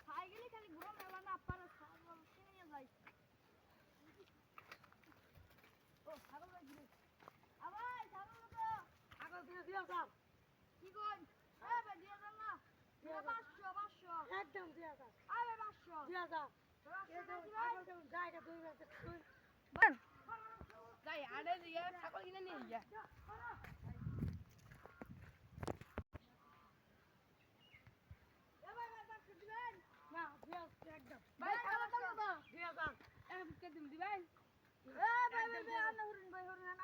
সাইকেলে খালি ঘুরো মেলা না পারে ছাগল কিনে নিয়ে যাই ও ছাগল ঘুরে আবার ছাগল তো ছাগল দিয়ে দিও দাও কি কই এ ভাই দিয়ে দাও না 500 একদম দিয়ে দাও আরে 500 দিয়ে দাও জায়গা দুই বছর যাই আরে দিয়ে ছাগল কিনে নিয়ে যা একদম ভাই খাওয়া দাও না দিয়া দাও এ বুকে দিম দি ভাই এ ভাই ভাই আনা হরুন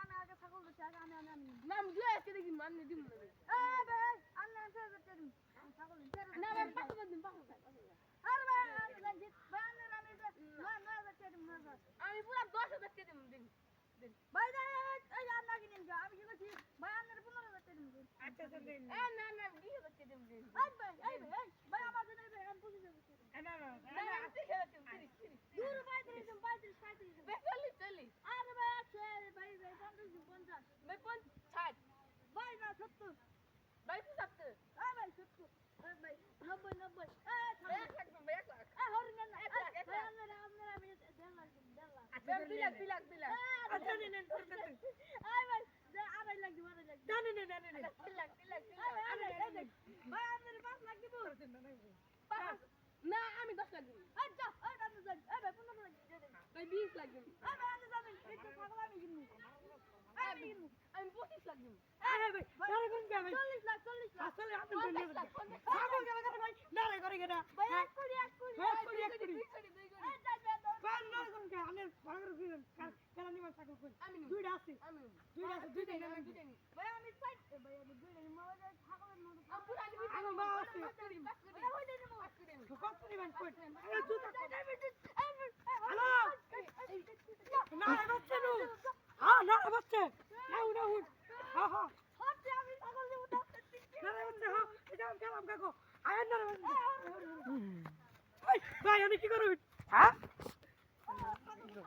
আনা আগে ছাগল বেচা আগে আমি নাম দিয়ে এসে দেখি মাননি দিম না এ ভাই আনা এসে বেচা দিম ছাগল না ভাই পাঁচশো দিম আরে ভাই আনা জিত ভাই আনা আমি না বেচা দিম না আমি পুরো 10 বেচা দিম দিন ভাই এই আনা কিনেন গা আমি কি বলছি ভাই আনার 15 বেচা দিম আচ্ছা চল দিন এ না 20 বেচা দিম দিন এই ভাই আমার জন্য আমি পুষে দেব না দূর ভাই দিন 35 35 ভাই চলি আরে ভাই আছে ভাই 50 ভাই 60 ভাই না 70 ভাই 70 ভাই 70 ভাই 90 এ 1 লাখ ভাই 1 লাখ এ হরি না ভাই আমরা আমি 1.5 লাখ আচ্ছা 2 লাখ আচ্ছা নেন আই ভাই 2.5 লাখ দিব 2.5 লাখ জানেন 3 লাখ ভাই আমরা 5 লাখ দিব না আমি 10 লাখ দিব আচ্ছা ওই দাম দেন এ ভাই 15 লাখ দিয়ে দেন ভাই 20 লাখ দিব এ ভাই আমি জানেন এটা ছাগল আমি কিনবো আমি 25 লাখ দিব এ ভাই আরে কোন কে ভাই 40 লাখ আসলে আপনি বলেন ছাগল গেল করে ভাই নারে করে গেটা ভাই এক কোটি ভাই না কোন কে আমি ভাগর দিবেন কেন নিবা ছাগল কই দুইটা আছে দুইটা নি ভাই আমি সাইড ভাই আমি দুইটা নি মাওয়া ছাগলের মতো পুরা নি আমি মা আছে কত নিবেন কই এই জুতা হ্যালো নারে বাচ্চা নো হ্যাঁ নারে বাচ্চা না উঠ হ্যাঁ হচ্ছে আমি ছাগল দেব নারে বাচ্চা হ্যাঁ এটা আমি গেলাম কাকো আয় নারে বাচ্চা ওই ভাই আমি কি করব হ্যাঁ ছাগল দে